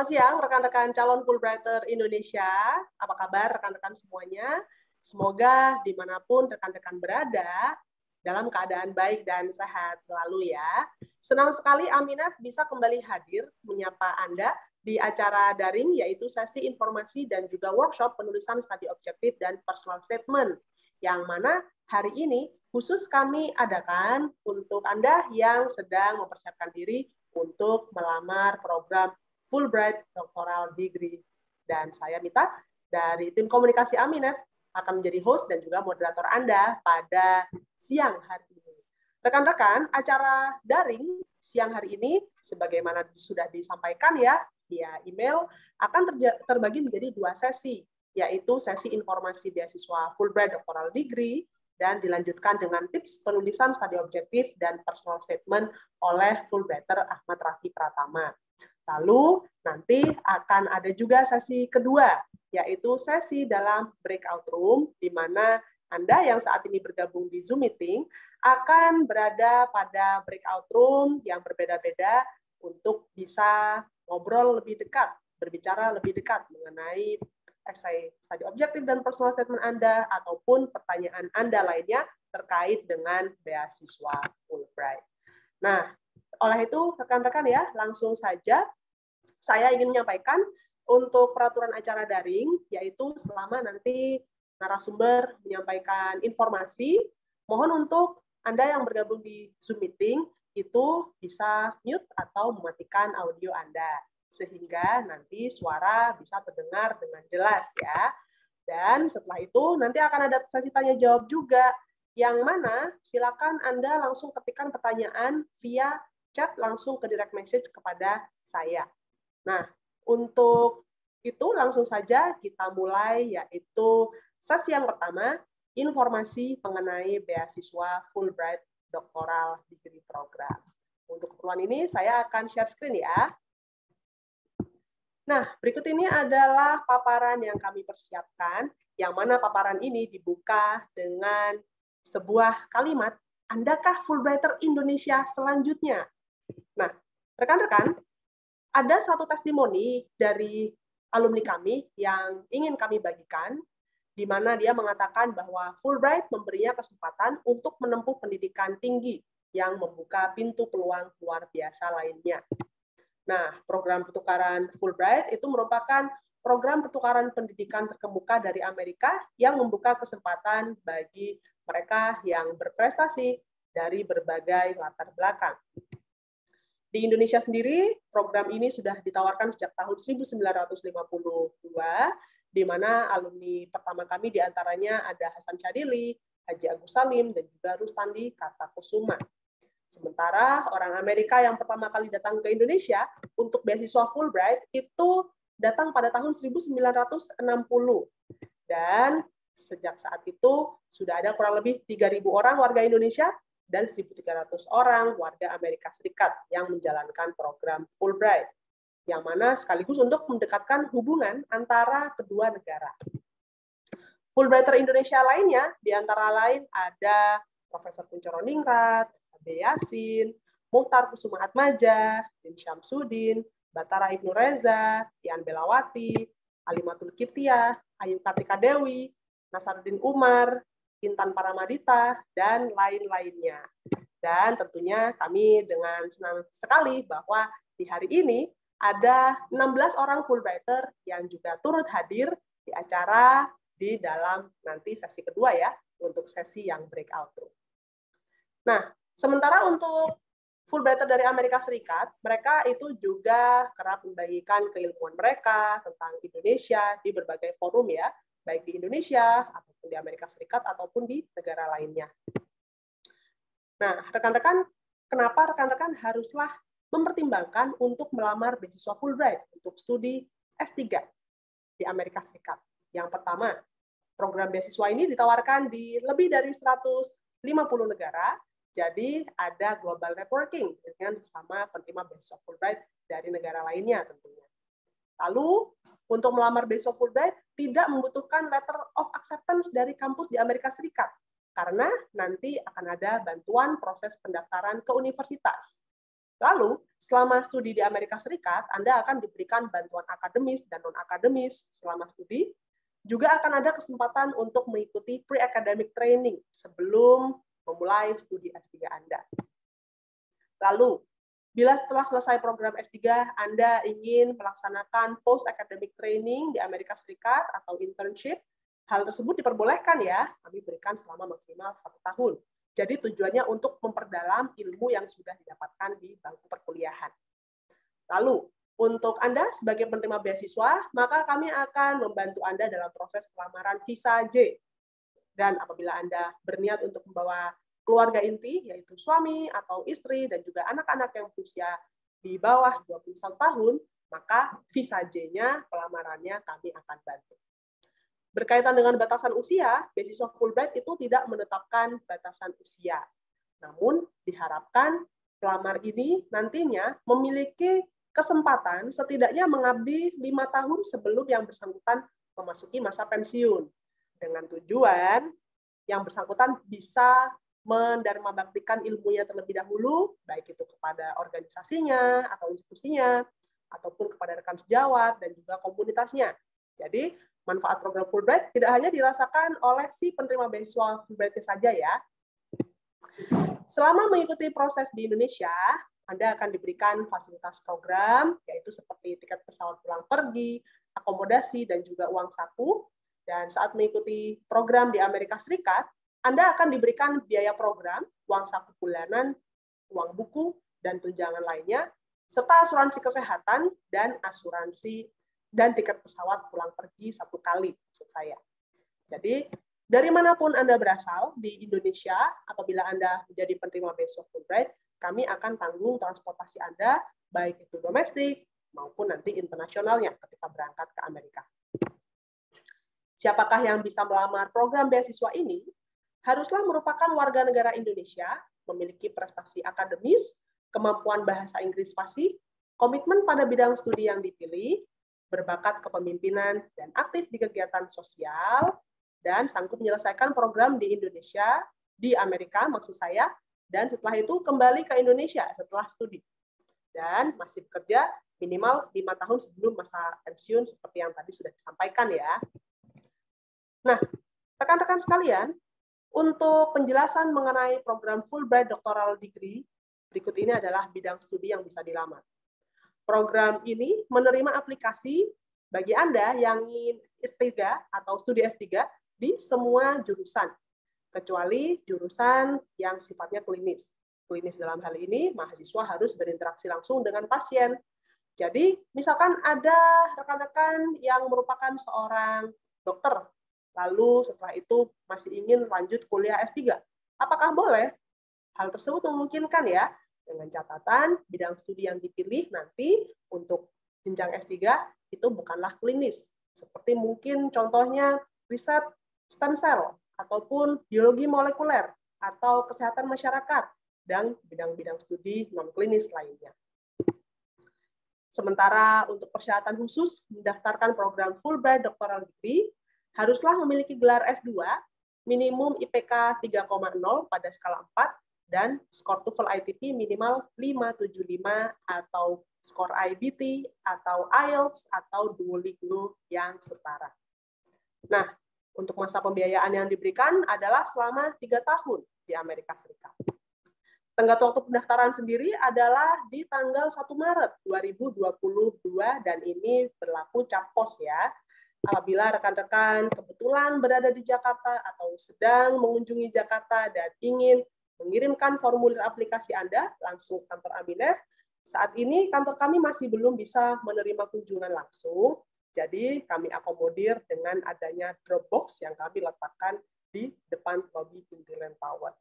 Selamat siang rekan-rekan calon Fulbrighter Indonesia. Apa kabar rekan-rekan semuanya? Semoga dimanapun rekan-rekan berada, dalam keadaan baik dan sehat selalu ya. Senang sekali Aminah bisa kembali hadir menyapa Anda di acara daring, yaitu sesi informasi dan juga workshop penulisan studi objektif dan personal statement, yang mana hari ini khusus kami adakan untuk Anda yang sedang mempersiapkan diri untuk melamar program Fulbright Doctoral Degree. Dan saya Mita dari tim komunikasi Aminef akan menjadi host dan juga moderator Anda pada siang hari ini. Rekan-rekan, acara daring siang hari ini, sebagaimana sudah disampaikan ya, via email, akan terbagi menjadi 2 sesi, yaitu sesi informasi beasiswa Fulbright Doctoral Degree, dan dilanjutkan dengan tips penulisan studi objektif dan personal statement oleh Fulbrighter Ahmad Rafi Pratama. Lalu nanti akan ada juga sesi kedua, yaitu sesi dalam breakout room, di mana Anda yang saat ini bergabung di Zoom meeting akan berada pada breakout room yang berbeda-beda untuk bisa ngobrol lebih dekat, berbicara lebih dekat mengenai essay studi objektif dan personal statement Anda ataupun pertanyaan Anda lainnya terkait dengan beasiswa Fulbright. Nah, oleh itu, rekan-rekan ya, langsung saja saya ingin menyampaikan untuk peraturan acara daring, yaitu selama nanti narasumber menyampaikan informasi, mohon untuk Anda yang bergabung di Zoom meeting itu bisa mute atau mematikan audio Anda, sehingga nanti suara bisa terdengar dengan jelas ya. Dan setelah itu nanti akan ada sesi tanya jawab juga, yang mana silakan Anda langsung ketikkan pertanyaan via chat langsung ke direct message kepada saya. Nah, untuk itu langsung saja kita mulai, yaitu sesi yang pertama, informasi mengenai beasiswa Fulbright Doctoral Degree Program. Untuk keperluan ini saya akan share screen ya. Nah, berikut ini adalah paparan yang kami persiapkan, yang mana paparan ini dibuka dengan sebuah kalimat, "Andakah Fulbrighter Indonesia selanjutnya?" Nah, rekan-rekan, ada satu testimoni dari alumni kami yang ingin kami bagikan, di mana dia mengatakan bahwa Fulbright memberinya kesempatan untuk menempuh pendidikan tinggi yang membuka pintu peluang luar biasa lainnya. Nah, program pertukaran Fulbright itu merupakan program pertukaran pendidikan terkemuka dari Amerika yang membuka kesempatan bagi mereka yang berprestasi dari berbagai latar belakang. Di Indonesia sendiri, program ini sudah ditawarkan sejak tahun 1952, di mana alumni pertama kami diantaranya ada Hasan Syadili, Haji Agus Salim, dan juga Rustandi Kartakusuma. Sementara orang Amerika yang pertama kali datang ke Indonesia untuk beasiswa Fulbright itu datang pada tahun 1960. Dan sejak saat itu sudah ada kurang lebih 3.000 orang warga Indonesia dan 1.300 orang warga Amerika Serikat yang menjalankan program Fulbright, yang mana sekaligus untuk mendekatkan hubungan antara kedua negara. Fulbrighter Indonesia lainnya, di antara lain ada Profesor Kuncoro Ningrat, Abe Yasin, Muhtar Kusuma Atmaja, Din Syamsuddin, Batara Ibnu Reza, Tian Belawati, Alimatul Kiptiah, Ayu Kartika Dewi, Nasaruddin Umar, Intan Paramadita, dan lain-lainnya. Dan tentunya kami dengan senang sekali bahwa di hari ini ada 16 orang Fulbrighter yang juga turut hadir di acara di dalam nanti sesi kedua ya, untuk sesi yang breakout room. Nah, sementara untuk Fulbrighter dari Amerika Serikat, mereka itu juga kerap membagikan keilmuan mereka tentang Indonesia di berbagai forum ya, baik di Indonesia, ataupun di Amerika Serikat, ataupun di negara lainnya. Nah, rekan-rekan, kenapa rekan-rekan haruslah mempertimbangkan untuk melamar beasiswa Fulbright untuk studi S3 di Amerika Serikat? Yang pertama, program beasiswa ini ditawarkan di lebih dari 150 negara, jadi ada global networking dengan sesama penerima beasiswa Fulbright dari negara lainnya tentunya. Lalu, untuk melamar beasiswa Fulbright tidak membutuhkan letter of acceptance dari kampus di Amerika Serikat, karena nanti akan ada bantuan proses pendaftaran ke universitas. Lalu, selama studi di Amerika Serikat, Anda akan diberikan bantuan akademis dan non-akademis selama studi. Juga akan ada kesempatan untuk mengikuti pre-academic training sebelum memulai studi S3 Anda. Lalu, bila setelah selesai program S3, Anda ingin melaksanakan post-academic training di Amerika Serikat atau internship, hal tersebut diperbolehkan ya, kami berikan selama maksimal 1 tahun. Jadi tujuannya untuk memperdalam ilmu yang sudah didapatkan di bangku perkuliahan. Lalu, untuk Anda sebagai penerima beasiswa, maka kami akan membantu Anda dalam proses pelamaran visa J. Dan apabila Anda berniat untuk membawa keluarga inti, yaitu suami atau istri, dan juga anak-anak yang berusia di bawah 21 tahun, maka visa J-nya, pelamarannya kami akan bantu. Berkaitan dengan batasan usia, beasiswa Fulbright itu tidak menetapkan batasan usia. Namun, diharapkan pelamar ini nantinya memiliki kesempatan setidaknya mengabdi 5 tahun sebelum yang bersangkutan memasuki masa pensiun. Dengan tujuan yang bersangkutan bisa mendarmabaktikan ilmunya terlebih dahulu, baik itu kepada organisasinya atau institusinya, ataupun kepada rekan sejawat dan juga komunitasnya. Jadi, manfaat program Fulbright tidak hanya dirasakan oleh si penerima beasiswa Fulbright saja ya. Selama mengikuti proses di Indonesia, Anda akan diberikan fasilitas program, yaitu seperti tiket pesawat pulang pergi, akomodasi, dan juga uang saku. Dan saat mengikuti program di Amerika Serikat, Anda akan diberikan biaya program, uang saku bulanan, uang buku, dan tunjangan lainnya, serta asuransi kesehatan dan asuransi dan tiket pesawat pulang pergi 1 kali, maksud saya. Jadi, dari manapun Anda berasal di Indonesia, apabila Anda menjadi penerima beasiswa Fulbright, kami akan tanggung transportasi Anda, baik itu domestik maupun nanti internasionalnya ketika berangkat ke Amerika. Siapakah yang bisa melamar program beasiswa ini? Haruslah merupakan warga negara Indonesia, memiliki prestasi akademis, kemampuan bahasa Inggris fasih, komitmen pada bidang studi yang dipilih, berbakat kepemimpinan dan aktif di kegiatan sosial, dan sanggup menyelesaikan program di Indonesia, di Amerika maksud saya, dan setelah itu kembali ke Indonesia setelah studi. Dan masih bekerja minimal 5 tahun sebelum masa pensiun seperti yang tadi sudah disampaikan ya. Nah, rekan-rekan sekalian, untuk penjelasan mengenai program Fulbright Doctoral Degree, berikut ini adalah bidang studi yang bisa dilamar. Program ini menerima aplikasi bagi Anda yang ingin S3 atau studi S3 di semua jurusan, kecuali jurusan yang sifatnya klinis. Klinis dalam hal ini, mahasiswa harus berinteraksi langsung dengan pasien. Jadi, misalkan ada rekan-rekan yang merupakan seorang dokter, lalu setelah itu masih ingin lanjut kuliah S3. Apakah boleh? Hal tersebut memungkinkan ya, dengan catatan bidang studi yang dipilih nanti untuk jenjang S3 itu bukanlah klinis. Seperti mungkin contohnya riset stem cell, ataupun biologi molekuler, atau kesehatan masyarakat, dan bidang-bidang studi non-klinis lainnya. Sementara untuk persyaratan khusus mendaftarkan program Fulbright Doctoral Degree, haruslah memiliki gelar S2, minimum IPK 3,0 pada skala 4, dan skor TOEFL ITP minimal 575 atau skor IBT atau IELTS atau Duolingo yang setara. Nah, untuk masa pembiayaan yang diberikan adalah selama 3 tahun di Amerika Serikat. Tenggat waktu pendaftaran sendiri adalah di tanggal 1 Maret 2022 dan ini berlaku cap pos ya. Apabila rekan-rekan kebetulan berada di Jakarta atau sedang mengunjungi Jakarta dan ingin mengirimkan formulir aplikasi Anda langsung ke kantor Aminef. Saat ini kantor kami masih belum bisa menerima kunjungan langsung, jadi kami akomodir dengan adanya Dropbox yang kami letakkan di depan lobi Intiland Tower.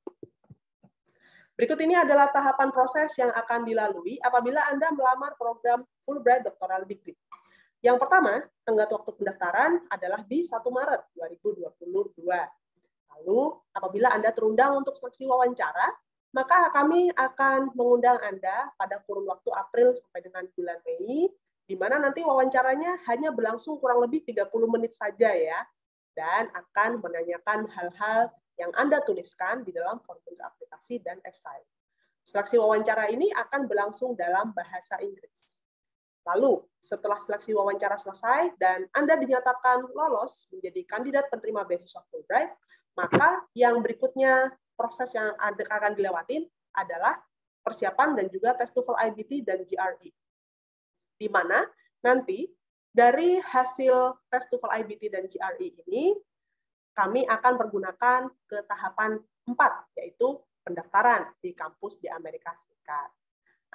Berikut ini adalah tahapan proses yang akan dilalui apabila Anda melamar program Fulbright Doctoral Degree. Yang pertama, tenggat waktu pendaftaran adalah di 1 Maret 2022. Lalu, apabila Anda terundang untuk seleksi wawancara, maka kami akan mengundang Anda pada kurun waktu April sampai dengan bulan Mei, di mana nanti wawancaranya hanya berlangsung kurang lebih 30 menit saja ya, dan akan menanyakan hal-hal yang Anda tuliskan di dalam formulir aplikasi dan esai. Seleksi wawancara ini akan berlangsung dalam bahasa Inggris. Lalu, setelah seleksi wawancara selesai dan Anda dinyatakan lolos menjadi kandidat penerima beasiswa Fulbright, maka yang berikutnya proses yang akan dilewatin adalah persiapan dan juga tes TOEFL IBT dan GRE. Di mana nanti dari hasil tes TOEFL IBT dan GRE ini, kami akan pergunakan ke tahapan 4, yaitu pendaftaran di kampus di Amerika Serikat.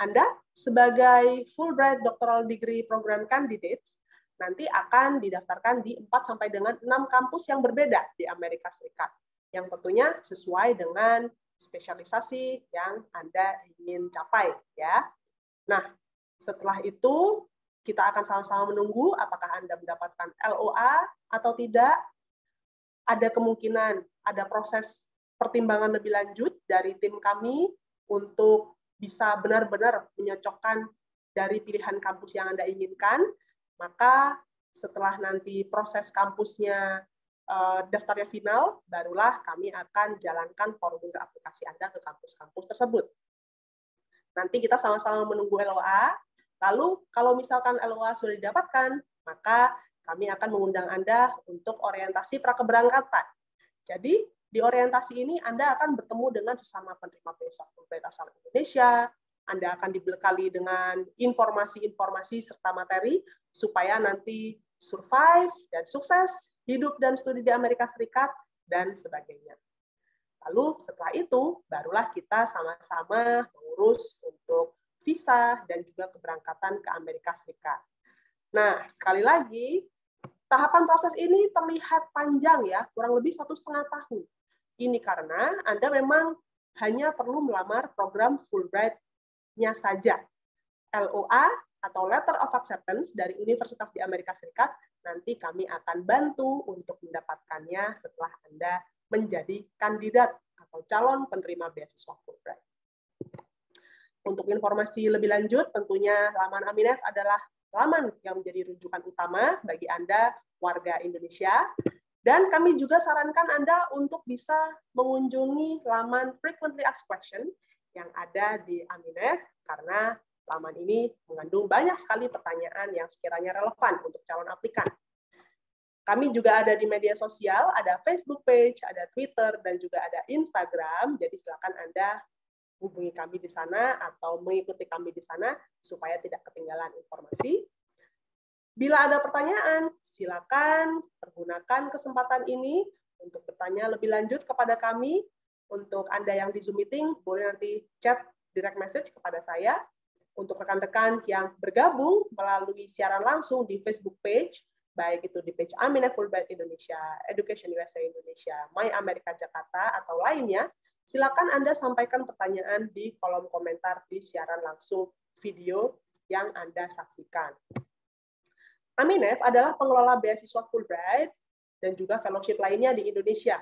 Anda sebagai Fulbright Doctoral Degree Program Candidates nanti akan didaftarkan di 4 sampai dengan 6 kampus yang berbeda di Amerika Serikat, yang tentunya sesuai dengan spesialisasi yang Anda ingin capai, ya. Nah, setelah itu kita akan sama-sama menunggu apakah Anda mendapatkan LOA atau tidak. Ada kemungkinan ada proses pertimbangan lebih lanjut dari tim kami untuk bisa benar-benar menyocokkan dari pilihan kampus yang Anda inginkan. Maka setelah nanti proses kampusnya daftarnya final, barulah kami akan jalankan formulir aplikasi Anda ke kampus-kampus tersebut. Nanti kita sama-sama menunggu LOA, lalu kalau misalkan LOA sudah didapatkan, maka kami akan mengundang Anda untuk orientasi prakeberangkatan. Jadi, di orientasi ini Anda akan bertemu dengan sesama penerima beasiswa Fulbright asal Indonesia. Anda akan dibekali dengan informasi-informasi serta materi supaya nanti survive dan sukses hidup dan studi di Amerika Serikat dan sebagainya. Lalu setelah itu barulah kita sama-sama mengurus untuk visa dan juga keberangkatan ke Amerika Serikat. Nah, sekali lagi, tahapan proses ini terlihat panjang ya, kurang lebih 1,5 tahun. Ini karena Anda memang hanya perlu melamar program Fulbright-nya saja. LOA atau Letter of Acceptance dari Universitas di Amerika Serikat, nanti kami akan bantu untuk mendapatkannya setelah Anda menjadi kandidat atau calon penerima beasiswa Fulbright. Untuk informasi lebih lanjut, tentunya laman Aminef adalah laman yang menjadi rujukan utama bagi Anda, warga Indonesia. Dan kami juga sarankan Anda untuk bisa mengunjungi laman Frequently Asked Questions yang ada di Aminef, karena laman ini mengandung banyak sekali pertanyaan yang sekiranya relevan untuk calon aplikan. Kami juga ada di media sosial, ada Facebook page, ada Twitter, dan juga ada Instagram, jadi silakan Anda hubungi kami di sana atau mengikuti kami di sana supaya tidak ketinggalan informasi. Bila ada pertanyaan, silakan pergunakan kesempatan ini untuk bertanya lebih lanjut kepada kami. Untuk Anda yang di Zoom meeting, boleh nanti chat direct message kepada saya. Untuk rekan-rekan yang bergabung melalui siaran langsung di Facebook page, baik itu di page Aminef Fulbright Indonesia, Education USA Indonesia, My America Jakarta, atau lainnya, silakan Anda sampaikan pertanyaan di kolom komentar di siaran langsung video yang Anda saksikan. Aminef adalah pengelola beasiswa Fulbright dan juga fellowship lainnya di Indonesia.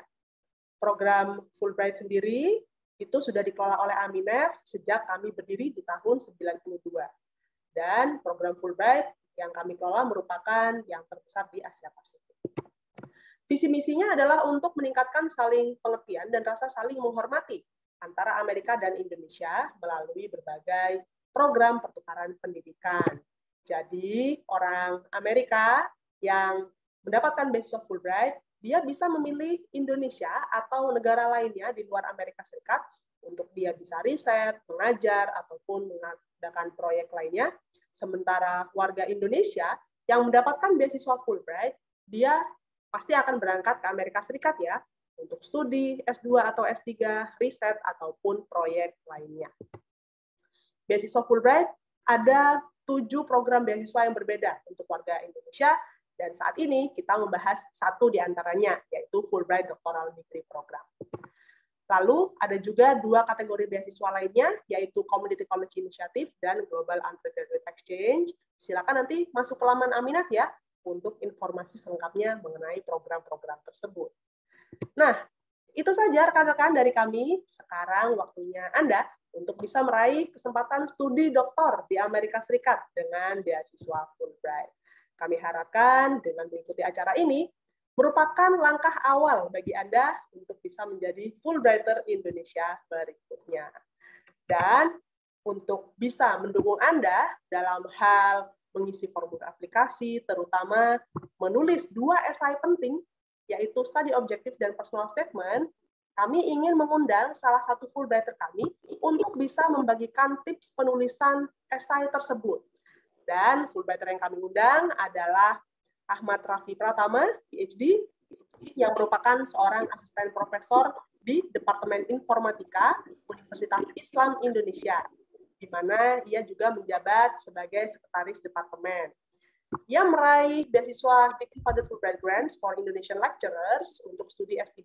Program Fulbright sendiri itu sudah dikelola oleh Aminef sejak kami berdiri di tahun 92. Dan program Fulbright yang kami kelola merupakan yang terbesar di Asia Pasifik. Visi misinya adalah untuk meningkatkan saling pengertian dan rasa saling menghormati antara Amerika dan Indonesia melalui berbagai program pertukaran pendidikan. Jadi, orang Amerika yang mendapatkan beasiswa Fulbright, dia bisa memilih Indonesia atau negara lainnya di luar Amerika Serikat untuk dia bisa riset, mengajar, ataupun mengadakan proyek lainnya. Sementara warga Indonesia yang mendapatkan beasiswa Fulbright, dia pasti akan berangkat ke Amerika Serikat ya, untuk studi S2 atau S3, riset, ataupun proyek lainnya. Beasiswa Fulbright ada 7 program beasiswa yang berbeda untuk warga Indonesia, dan saat ini kita membahas satu di antaranya, yaitu Fulbright Doctoral Degree Program. Lalu ada juga 2 kategori beasiswa lainnya, yaitu Community College Initiative dan Global Undergraduate Exchange. Silakan nanti masuk ke laman Aminef ya, untuk informasi selengkapnya mengenai program-program tersebut. Nah, itu saja rekan-rekan dari kami. Sekarang waktunya Anda untuk bisa meraih kesempatan studi doktor di Amerika Serikat dengan beasiswa Fulbright. Kami harapkan dengan mengikuti acara ini merupakan langkah awal bagi Anda untuk bisa menjadi Fulbrighter Indonesia berikutnya. Dan untuk bisa mendukung Anda dalam hal mengisi formulir aplikasi, terutama menulis 2 esai penting, yaitu study objective dan personal statement, kami ingin mengundang salah satu Fulbrighter kami untuk bisa membagikan tips penulisan esai tersebut. Dan Fulbrighter yang kami undang adalah Ahmad Raffi Pratama, PhD, yang merupakan seorang asisten profesor di Departemen Informatika Universitas Islam Indonesia, di mana ia juga menjabat sebagai sekretaris departemen. Ia meraih beasiswa Dikti Funded Fulbright Grants for Indonesian Lecturers untuk studi S3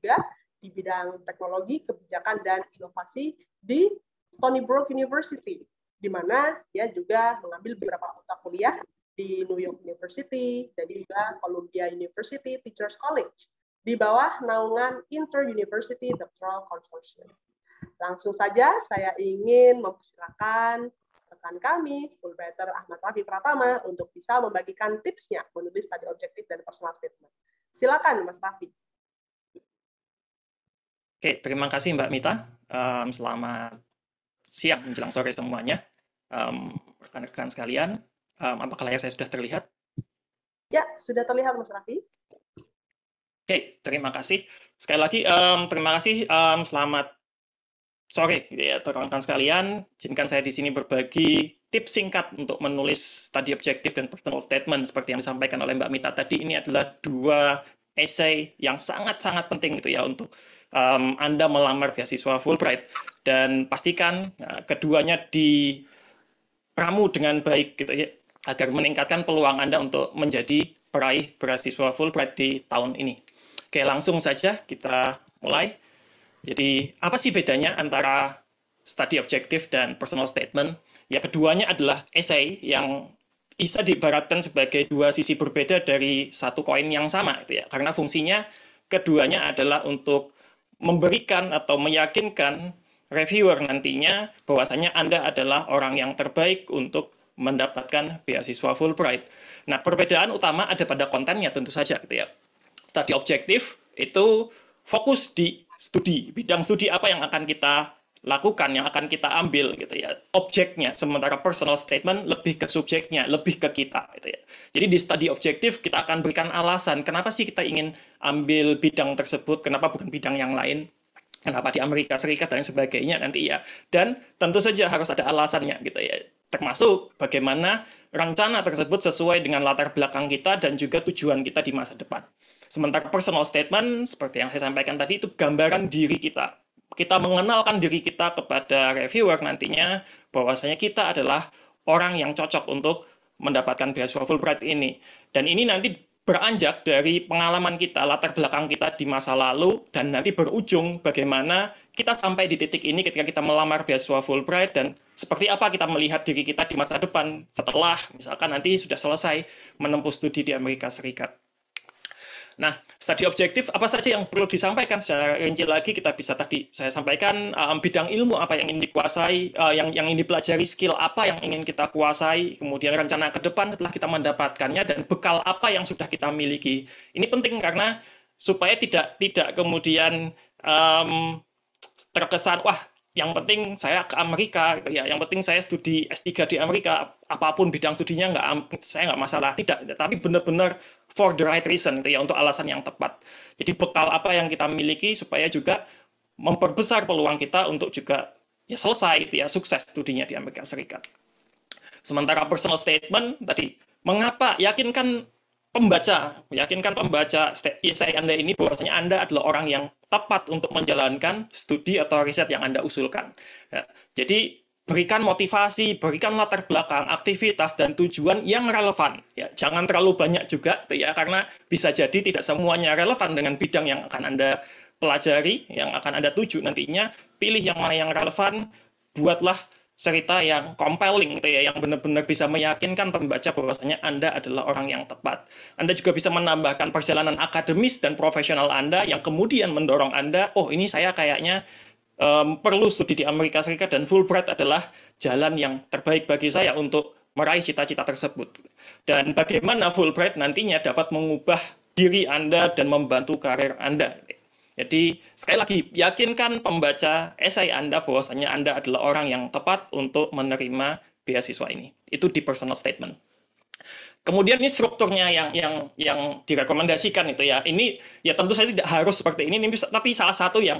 di bidang teknologi, kebijakan, dan inovasi di Stony Brook University, di mana ia juga mengambil beberapa mata kuliah di New York University dan juga Columbia University Teachers College di bawah naungan Inter-University Doctoral Consortium. Langsung saja saya ingin mempersilakan rekan kami, Fulbrighter Ahmad Raffi Pratama, untuk bisa membagikan tipsnya menulis study objektif dan personal statement. Silakan, Mas Raffi. Oke, terima kasih Mbak Mita. Selamat siang menjelang sore semuanya. Rekan-rekan sekalian, apakah layar saya sudah terlihat? Ya, sudah terlihat Mas Raffi. Oke, terima kasih. Sekali lagi, terima kasih. Selamat sore, gitu ya, rekan-rekan sekalian. Izinkan saya di sini berbagi tips singkat untuk menulis study objective dan personal statement seperti yang disampaikan oleh Mbak Mita tadi. Ini adalah 2 essay yang sangat-sangat penting, gitu ya, untuk Anda melamar beasiswa Fulbright. Dan pastikan keduanya diramu dengan baik, gitu ya, agar meningkatkan peluang Anda untuk menjadi peraih beasiswa Fulbright di tahun ini. Oke, langsung saja kita mulai. Jadi, apa sih bedanya antara study objective dan personal statement? Ya, keduanya adalah essay yang bisa diibaratkan sebagai 2 sisi berbeda dari satu koin yang sama, gitu ya. Karena fungsinya keduanya adalah untuk memberikan atau meyakinkan reviewer nantinya bahwasanya Anda adalah orang yang terbaik untuk mendapatkan beasiswa Fulbright. Nah, perbedaan utama ada pada kontennya tentu saja, gitu ya. Study objektif itu fokus di studi, bidang studi apa yang akan kita lakukan, yang akan kita ambil, gitu ya, objeknya. Sementara personal statement lebih ke subjeknya, lebih ke kita, gitu ya. Jadi di study objektif kita akan berikan alasan kenapa sih kita ingin ambil bidang tersebut, kenapa bukan bidang yang lain, kenapa di Amerika Serikat dan sebagainya nanti ya. Dan tentu saja harus ada alasannya, gitu ya. Termasuk bagaimana rencana tersebut sesuai dengan latar belakang kita dan juga tujuan kita di masa depan. Sementara personal statement, seperti yang saya sampaikan tadi, itu gambaran diri kita. Kita mengenalkan diri kita kepada reviewer nantinya, bahwasanya kita adalah orang yang cocok untuk mendapatkan beasiswa Fulbright ini. Dan ini nanti beranjak dari pengalaman kita, latar belakang kita di masa lalu, dan nanti berujung bagaimana kita sampai di titik ini ketika kita melamar beasiswa Fulbright, dan seperti apa kita melihat diri kita di masa depan setelah, misalkan nanti sudah selesai menempuh studi di Amerika Serikat. Nah, studi objektif apa saja yang perlu disampaikan secara rinci lagi kita bisa tadi saya sampaikan bidang ilmu apa yang ingin dikuasai, yang ingin dipelajari, skill apa yang ingin kita kuasai, kemudian rencana ke depan setelah kita mendapatkannya dan bekal apa yang sudah kita miliki. Ini penting karena supaya tidak kemudian terkesan wah yang penting saya ke Amerika, gitu ya. Yang penting saya studi S3 di Amerika, apapun bidang studinya saya nggak masalah, tidak. Tapi benar-benar for the right reason, gitu ya, untuk alasan yang tepat. Jadi bekal apa yang kita miliki supaya juga memperbesar peluang kita untuk juga ya selesai, gitu ya, sukses studinya di Amerika Serikat. Sementara personal statement tadi, mengapa yakinkan pembaca essay Anda ini bahwasanya Anda adalah orang yang tepat untuk menjalankan studi atau riset yang Anda usulkan. Ya, jadi berikan motivasi, berikan latar belakang, aktivitas dan tujuan yang relevan. Ya, jangan terlalu banyak juga, ya, karena bisa jadi tidak semuanya relevan dengan bidang yang akan Anda pelajari, yang akan Anda tuju nantinya. Pilih yang mana yang relevan, buatlah cerita yang compelling, gitu ya, yang benar-benar bisa meyakinkan pembaca bahwasanya Anda adalah orang yang tepat. Anda juga bisa menambahkan perjalanan akademis dan profesional Anda yang kemudian mendorong Anda, oh ini saya kayaknya perlu studi di Amerika Serikat dan Fulbright adalah jalan yang terbaik bagi saya untuk meraih cita-cita tersebut. Dan bagaimana Fulbright nantinya dapat mengubah diri Anda dan membantu karir Anda. Jadi sekali lagi, yakinkan pembaca esai Anda bahwasanya Anda adalah orang yang tepat untuk menerima beasiswa ini. Itu di personal statement. Kemudian ini strukturnya yang direkomendasikan itu ya. Ini ya tentu saja tidak harus seperti ini tapi salah satu yang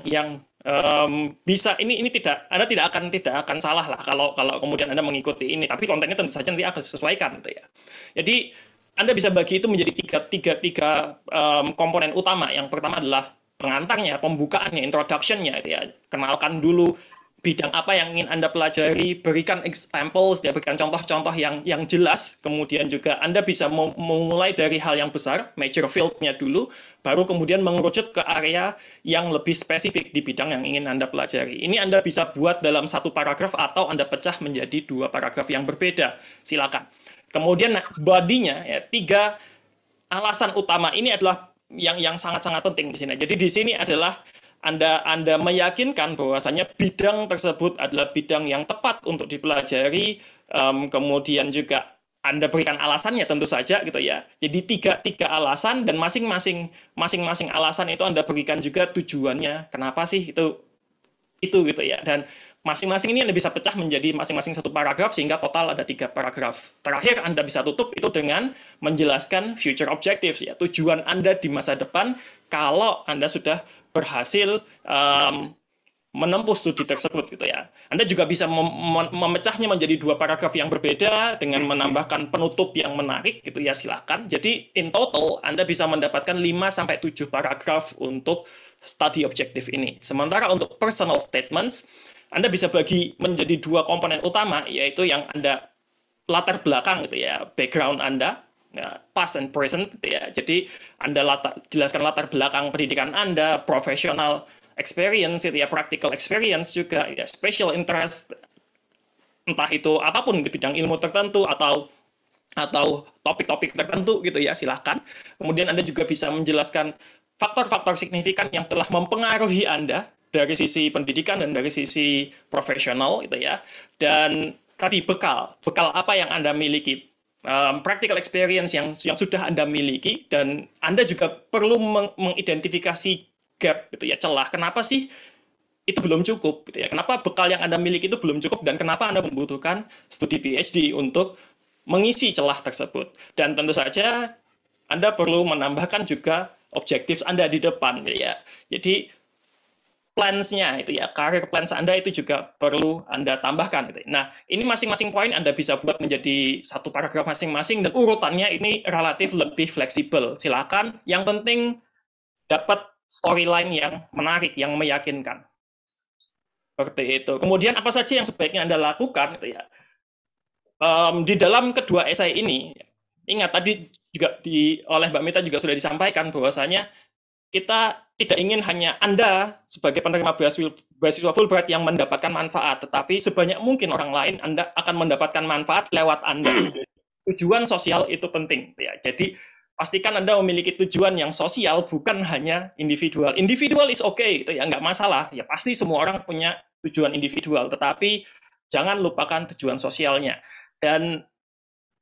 bisa ini tidak Anda tidak akan salah lah kalau kemudian Anda mengikuti ini. Tapi kontennya tentu saja nanti akan disesuaikan gitu ya. Jadi Anda bisa bagi itu menjadi tiga komponen utama. Yang pertama adalah pengantarnya, pembukaannya, introduction-nya itu ya. Kenalkan dulu bidang apa yang ingin Anda pelajari, berikan examples, berikan contoh-contoh yang jelas, kemudian juga Anda bisa memulai dari hal yang besar, major field-nya dulu, baru kemudian mengerucut ke area yang lebih spesifik di bidang yang ingin Anda pelajari. Ini Anda bisa buat dalam satu paragraf atau Anda pecah menjadi 2 paragraf yang berbeda, silakan. Kemudian body-nya, ya, 3 alasan utama ini adalah yang sangat-sangat penting di sini. Jadi di sini adalah Anda meyakinkan bahwasanya bidang tersebut adalah bidang yang tepat untuk dipelajari, kemudian juga Anda berikan alasannya tentu saja gitu ya. Jadi tiga alasan dan masing-masing alasan itu Anda berikan juga tujuannya. Kenapa sih itu gitu ya. Dan masing-masing ini Anda bisa pecah menjadi masing-masing 1 paragraf sehingga total ada 3 paragraf. Terakhir Anda bisa tutup itu dengan menjelaskan future objectives ya, tujuan Anda di masa depan kalau Anda sudah berhasil menempuh studi tersebut gitu ya. Anda juga bisa memecahnya menjadi 2 paragraf yang berbeda dengan menambahkan penutup yang menarik gitu ya, silakan. Jadi in total Anda bisa mendapatkan 5 sampai 7 paragraf untuk study objective ini. Sementara untuk personal statements Anda bisa bagi menjadi 2 komponen utama, yaitu yang Anda latar belakang gitu ya, background Anda, ya, past and present gitu ya. Jadi Anda jelaskan latar belakang pendidikan Anda, professional experience gitu ya, practical experience juga, ya, special interest, entah itu apapun di bidang ilmu tertentu atau topik-topik tertentu gitu ya, silahkan. Kemudian Anda juga bisa menjelaskan faktor-faktor signifikan yang telah mempengaruhi Anda dari sisi pendidikan dan dari sisi profesional gitu ya. Dan tadi bekal apa yang Anda miliki, practical experience yang sudah Anda miliki, dan Anda juga perlu mengidentifikasi gap gitu ya, celah. Kenapa sih itu belum cukup gitu ya? Kenapa bekal yang Anda miliki itu belum cukup dan kenapa Anda membutuhkan studi PhD untuk mengisi celah tersebut? Dan tentu saja Anda perlu menambahkan juga objektif Anda di depan gitu ya. Jadi plans-nya itu ya, karir plans Anda itu juga perlu Anda tambahkan gitu. Nah, ini masing-masing poin Anda bisa buat menjadi 1 paragraf masing-masing dan urutannya ini relatif lebih fleksibel. Silakan, yang penting dapat storyline yang menarik, yang meyakinkan. Seperti itu. Kemudian apa saja yang sebaiknya Anda lakukan gitu ya. Di dalam kedua esai ini, ingat tadi juga oleh Mbak Mita juga sudah disampaikan bahwasanya kita tidak ingin hanya Anda sebagai penerima beasiswa Fulbright yang mendapatkan manfaat, tetapi sebanyak mungkin orang lain Anda akan mendapatkan manfaat lewat Anda. Tujuan sosial itu penting ya. Jadi pastikan Anda memiliki tujuan yang sosial, bukan hanya individual. Individual is okay gitu ya, nggak masalah. Ya pasti semua orang punya tujuan individual, tetapi jangan lupakan tujuan sosialnya. Dan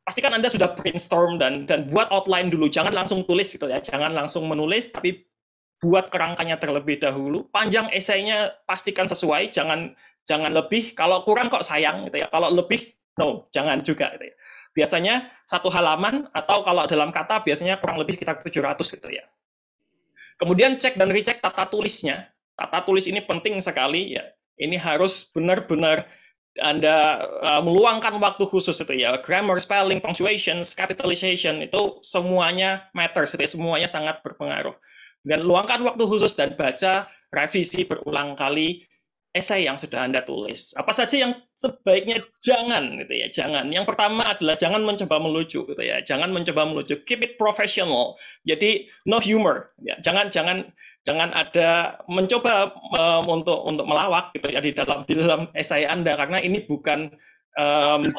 pastikan Anda sudah brainstorm dan buat outline dulu. Jangan langsung tulis gitu ya. Jangan langsung menulis, tapi buat kerangkanya terlebih dahulu. Panjang esainya pastikan sesuai, jangan lebih. Kalau kurang kok sayang gitu ya. Kalau lebih, no, jangan juga gitu ya. Biasanya 1 halaman atau kalau dalam kata biasanya kurang lebih sekitar 700 gitu ya. Kemudian cek dan recheck tata tulisnya. Tata tulis ini penting sekali ya. Ini harus benar-benar Anda meluangkan waktu khusus itu ya. Grammar, spelling, punctuation, capitalization itu semuanya matters, itu semuanya sangat berpengaruh. Dan luangkan waktu khusus dan baca, revisi berulang kali esai yang sudah Anda tulis. Apa saja yang sebaiknya jangan gitu ya, jangan. Yang pertama adalah jangan mencoba melucu gitu ya. Jangan mencoba melucu. Keep it professional. Jadi no humor ya. Jangan ada mencoba untuk melawak gitu ya di dalam esai Anda, karena ini bukan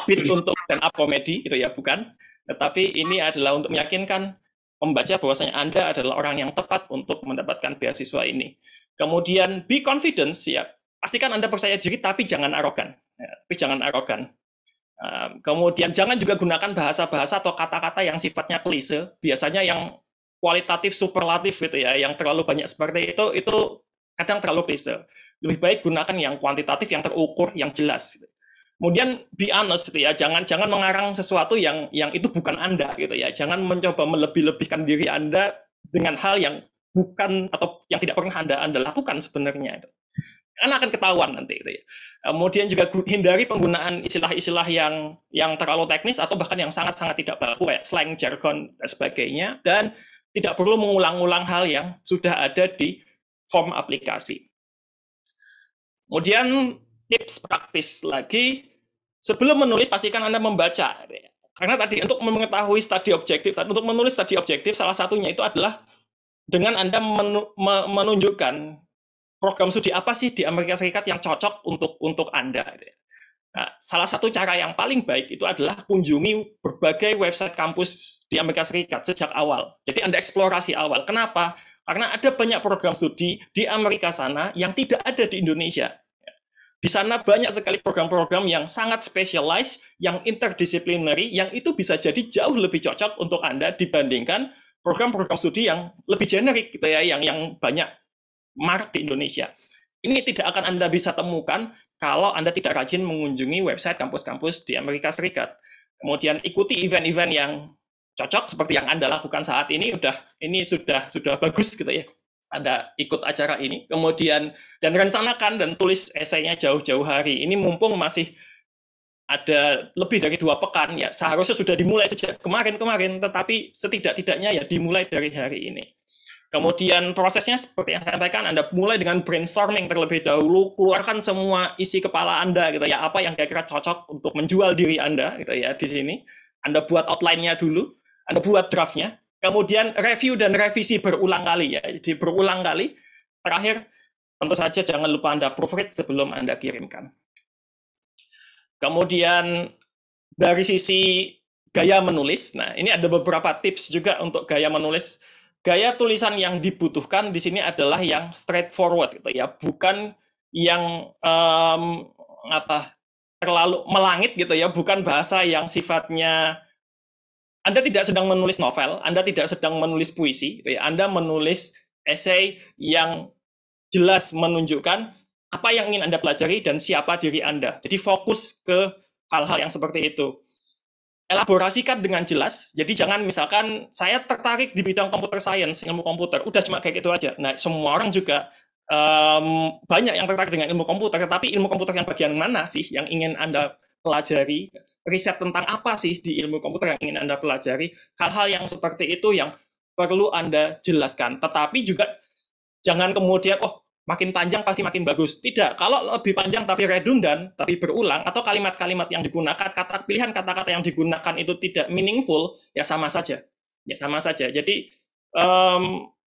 bit untuk stand up comedy gitu ya, bukan. Tetapi ini adalah untuk meyakinkan membaca bahwasanya Anda adalah orang yang tepat untuk mendapatkan beasiswa ini. Kemudian be confident ya, pastikan Anda percaya diri tapi jangan arogan. Ya, tapi jangan arogan. Kemudian jangan juga gunakan bahasa-bahasa atau kata-kata yang sifatnya klise. Biasanya yang kualitatif superlatif gitu ya, yang terlalu banyak seperti itu kadang terlalu klise. Lebih baik gunakan yang kuantitatif, yang terukur, yang jelas. Gitu. Kemudian be honest gitu ya, jangan mengarang sesuatu yang itu bukan Anda gitu ya. Jangan mencoba melebih-lebihkan diri Anda dengan hal yang bukan atau yang tidak pernah Anda lakukan sebenarnya. Karena akan ketahuan nanti gitu ya. Kemudian juga hindari penggunaan istilah-istilah yang terlalu teknis atau bahkan yang sangat-sangat tidak baku kayak slang, jargon dan sebagainya, dan tidak perlu mengulang-ulang hal yang sudah ada di form aplikasi. Kemudian tips praktis lagi, sebelum menulis pastikan Anda membaca. Karena tadi untuk mengetahui studi objektif, untuk menulis studi objektif salah satunya itu adalah dengan Anda menunjukkan program studi apa sih di Amerika Serikat yang cocok untuk Anda. Nah, salah satu cara yang paling baik itu adalah kunjungi berbagai website kampus di Amerika Serikat sejak awal. Jadi Anda eksplorasi awal. Kenapa? Karena ada banyak program studi di Amerika sana yang tidak ada di Indonesia. Di sana banyak sekali program-program yang sangat specialized, yang interdisciplinary, yang itu bisa jadi jauh lebih cocok untuk Anda dibandingkan program-program studi yang lebih generik gitu ya, yang banyak marak di Indonesia. Ini tidak akan Anda bisa temukan kalau Anda tidak rajin mengunjungi website kampus-kampus di Amerika Serikat. Kemudian ikuti event-event yang cocok seperti yang Anda lakukan saat ini, ini sudah bagus gitu ya. Anda ikut acara ini, kemudian dan rencanakan dan tulis esainya jauh-jauh hari. Ini mumpung masih ada lebih dari 2 pekan ya, seharusnya sudah dimulai sejak kemarin-kemarin, tetapi setidak-tidaknya ya dimulai dari hari ini. Kemudian prosesnya seperti yang saya sampaikan, Anda mulai dengan brainstorming terlebih dahulu, keluarkan semua isi kepala Anda gitu ya, apa yang kira-kira cocok untuk menjual diri Anda gitu ya di sini. Anda buat outline-nya dulu, Anda buat draft-nya, kemudian review dan revisi berulang kali ya. Jadi berulang kali. Terakhir, tentu saja jangan lupa Anda proofread sebelum Anda kirimkan. Kemudian dari sisi gaya menulis, nah ini ada beberapa tips juga untuk gaya menulis. Gaya tulisan yang dibutuhkan di sini adalah yang straightforward gitu ya, bukan yang terlalu melangit gitu ya, bukan bahasa yang sifatnya Anda tidak sedang menulis novel, Anda tidak sedang menulis puisi, gitu ya. Anda menulis esai yang jelas menunjukkan apa yang ingin Anda pelajari dan siapa diri Anda. Jadi fokus ke hal-hal yang seperti itu. Elaborasikan dengan jelas. Jadi jangan misalkan saya tertarik di bidang computer science, ilmu komputer, udah cuma kayak gitu aja. Nah, semua orang juga banyak yang tertarik dengan ilmu komputer, tetapi ilmu komputer yang bagian mana sih yang ingin Anda pelajari, riset tentang apa sih di ilmu komputer yang ingin Anda pelajari, hal-hal yang seperti itu yang perlu Anda jelaskan. Tetapi juga jangan kemudian, makin panjang pasti makin bagus. Tidak, kalau lebih panjang tapi redundan, tapi berulang, atau kalimat-kalimat yang digunakan, pilihan kata-kata yang digunakan itu tidak meaningful, ya sama saja. Ya sama saja. Jadi,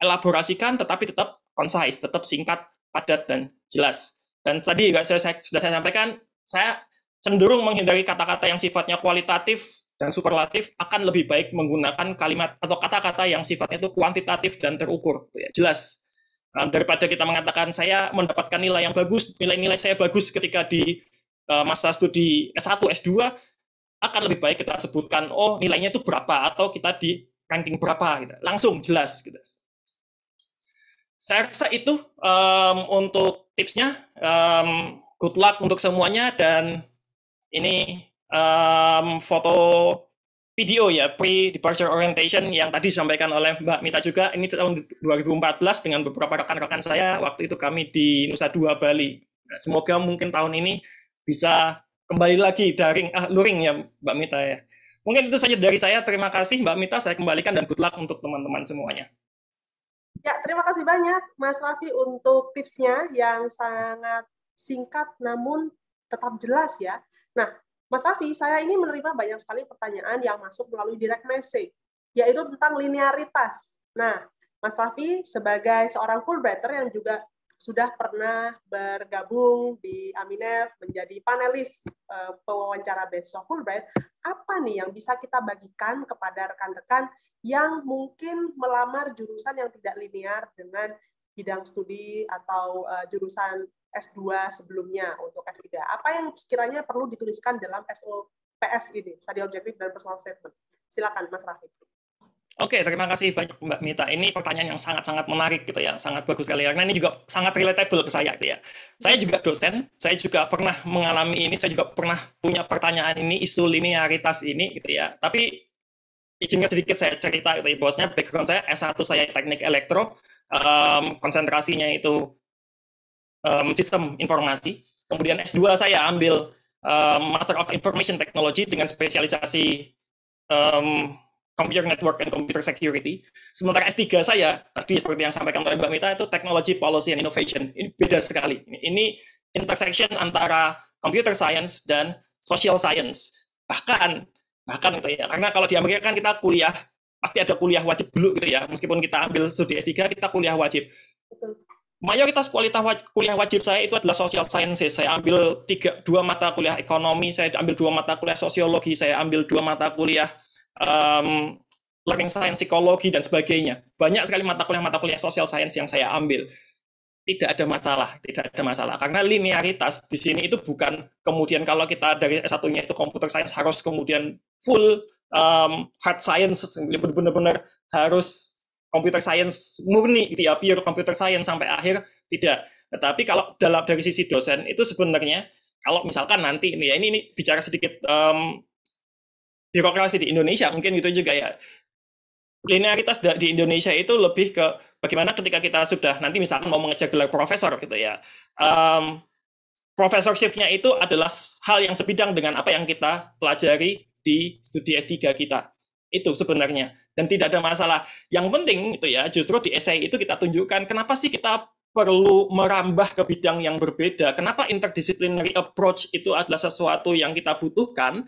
elaborasikan tetapi tetap concise, tetap singkat, padat, dan jelas. Dan tadi sudah saya sampaikan, saya cenderung menghindari kata-kata yang sifatnya kualitatif dan superlatif, akan lebih baik menggunakan kalimat atau kata-kata yang sifatnya itu kuantitatif dan terukur. Ya, jelas. Daripada kita mengatakan saya mendapatkan nilai yang bagus, nilai-nilai saya bagus ketika di masa studi S1, S2, akan lebih baik kita sebutkan, nilainya itu berapa, atau kita di ranking berapa, gitu. Langsung jelas. Gitu. Saya rasa itu untuk tipsnya. Good luck untuk semuanya, dan ini foto video ya, pre-departure orientation yang tadi disampaikan oleh Mbak Mita juga. Ini tahun 2014 dengan beberapa rekan-rekan saya, waktu itu kami di Nusa Dua, Bali. Nah, semoga mungkin tahun ini bisa kembali lagi luring ya Mbak Mita ya. Mungkin itu saja dari saya. Terima kasih Mbak Mita, saya kembalikan, dan good luck untuk teman-teman semuanya. Ya, terima kasih banyak Mas Raffi untuk tipsnya yang sangat singkat namun tetap jelas ya. Nah, Mas Raffi, saya ini menerima banyak sekali pertanyaan yang masuk melalui direct message, yaitu tentang linearitas. Nah, Mas Raffi sebagai seorang Fulbrighter yang juga sudah pernah bergabung di Aminef menjadi panelis pewawancara besok Fulbright, apa nih yang bisa kita bagikan kepada rekan-rekan yang mungkin melamar jurusan yang tidak linear dengan bidang studi atau jurusan S2 sebelumnya untuk S3. Apa yang sekiranya perlu dituliskan dalam SOPS ini, Study Objective dan Personal Statement? Silakan, Mas Raffi. Oke, terima kasih banyak Mbak Mita. Ini pertanyaan yang sangat-sangat menarik gitu ya, sangat bagus sekali karena ini juga sangat relatable ke saya gitu ya. Saya juga dosen, saya juga pernah mengalami ini, saya juga pernah punya pertanyaan ini, isu linearitas ini gitu ya. Tapi izinkan sedikit saya cerita gitu ya, bosnya background saya S1 saya teknik elektro, konsentrasinya itu sistem informasi. Kemudian S2 saya ambil Master of Information Technology dengan spesialisasi um, Computer Network and Computer Security. Sementara S3 saya, tadi seperti yang sampaikan oleh Mbak Mita, itu Technology Policy and Innovation. Ini beda sekali. Ini intersection antara computer science dan social science. Bahkan, bahkan gitu ya, karena kalau di Amerika kan kita kuliah, pasti ada kuliah wajib dulu gitu ya. Meskipun kita ambil studi S3, kita kuliah wajib. Mayoritas kuliah wajib saya itu adalah social sciences. Saya ambil dua mata kuliah ekonomi, saya ambil 2 mata kuliah sosiologi, saya ambil 2 mata kuliah learning science, psikologi, dan sebagainya. Banyak sekali mata kuliah social science yang saya ambil. Tidak ada masalah, tidak ada masalah. Karena linearitas di sini itu bukan kemudian kalau kita dari S1-nya itu computer science harus kemudian full hard science, benar-benar harus computer science murni gitu ya, pure computer science sampai akhir, tidak. Tetapi kalau dari sisi dosen itu sebenarnya kalau misalkan nanti ini bicara sedikit birokrasi di Indonesia mungkin gitu juga ya. Linearitas di Indonesia itu lebih ke bagaimana ketika kita sudah nanti misalkan mau mengejar gelar profesor gitu ya. Profesorship-nya itu adalah hal yang sebidang dengan apa yang kita pelajari di studi S3 kita. Itu sebenarnya. Dan tidak ada masalah. Yang penting itu ya, justru di essay itu kita tunjukkan kenapa sih kita perlu merambah ke bidang yang berbeda. Kenapa interdisciplinary approach itu adalah sesuatu yang kita butuhkan.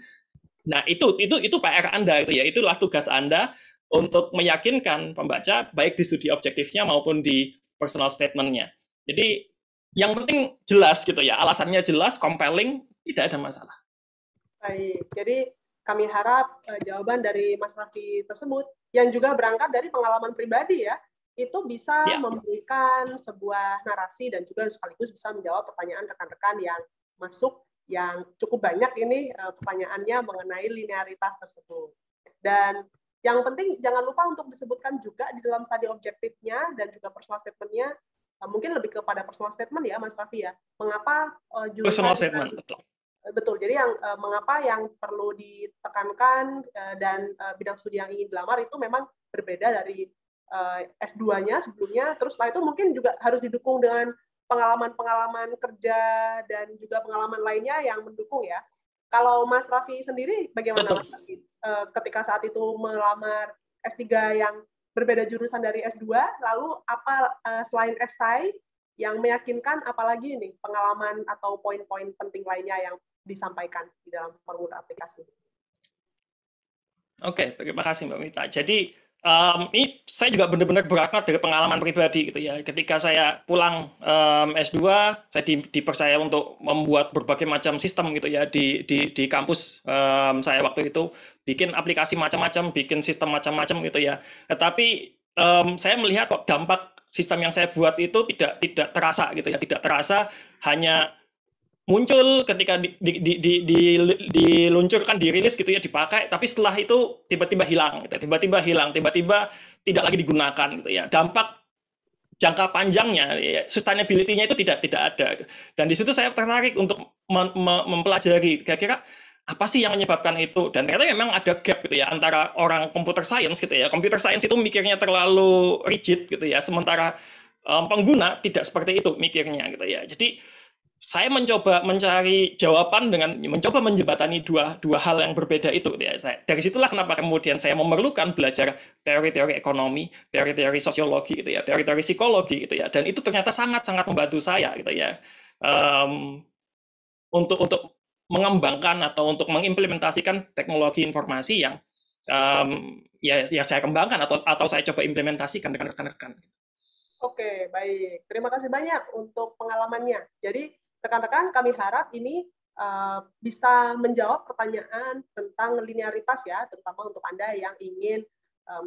Nah, itu PR Anda itu ya. Itulah tugas Anda untuk meyakinkan pembaca baik di studi objektifnya maupun di personal statement-nya. Jadi yang penting jelas gitu ya, alasannya jelas, compelling, tidak ada masalah. Baik, jadi kami harap jawaban dari Mas Raffi tersebut yang juga berangkat dari pengalaman pribadi ya, itu bisa memberikan sebuah narasi dan juga sekaligus bisa menjawab pertanyaan rekan-rekan yang masuk yang cukup banyak ini pertanyaannya mengenai linearitas tersebut. Dan yang penting jangan lupa untuk disebutkan juga di dalam studi objektifnya dan juga personal statement-nya, mungkin lebih kepada personal statement ya Mas Raffi ya, mengapa jurusan personal statement, betul. Betul, jadi yang mengapa yang perlu ditekankan dan bidang studi yang ingin dilamar itu memang berbeda dari S2-nya sebelumnya, terus setelah itu mungkin juga harus didukung dengan pengalaman-pengalaman kerja dan juga pengalaman lainnya yang mendukung ya. Kalau Mas Raffi sendiri bagaimana Mas Raffi ketika saat itu melamar S3 yang berbeda jurusan dari S2, lalu apa selain esai yang meyakinkan, apalagi nih pengalaman atau poin-poin penting lainnya yang disampaikan di dalam formulir aplikasi? Oke, terima kasih Mbak Mita. Jadi ini saya juga benar-benar berakar dari pengalaman pribadi gitu ya. Ketika saya pulang S2, saya dipercaya untuk membuat berbagai macam sistem gitu ya di kampus saya waktu itu bikin aplikasi macam-macam, bikin sistem macam-macam gitu ya. Tetapi saya melihat kok dampak sistem yang saya buat itu tidak terasa gitu ya, tidak terasa, hanya muncul ketika diluncurkan, dirilis gitu ya, dipakai, tapi setelah itu tiba-tiba hilang, gitu. Tiba-tiba hilang, tiba-tiba tidak lagi digunakan gitu ya. Dampak jangka panjangnya, ya, sustainability-nya itu tidak ada. Dan di situ saya tertarik untuk mempelajari kira-kira apa sih yang menyebabkan itu. Dan ternyata memang ada gap gitu ya antara orang computer science gitu ya. Computer science itu mikirnya terlalu rigid gitu ya, sementara pengguna tidak seperti itu mikirnya gitu ya. Jadi saya mencoba mencari jawaban dengan mencoba menjembatani dua hal yang berbeda itu. Ya. Dari situlah kenapa kemudian saya memerlukan belajar teori-teori ekonomi, teori-teori sosiologi, gitu ya, teori-teori psikologi, gitu ya. Dan itu ternyata sangat-sangat membantu saya, gitu ya, untuk mengembangkan atau untuk mengimplementasikan teknologi informasi yang ya saya kembangkan atau saya coba implementasikan dengan rekan-rekan. Oke, baik. Terima kasih banyak untuk pengalamannya. Jadi rekan-rekan, kami harap ini bisa menjawab pertanyaan tentang linearitas ya, terutama untuk Anda yang ingin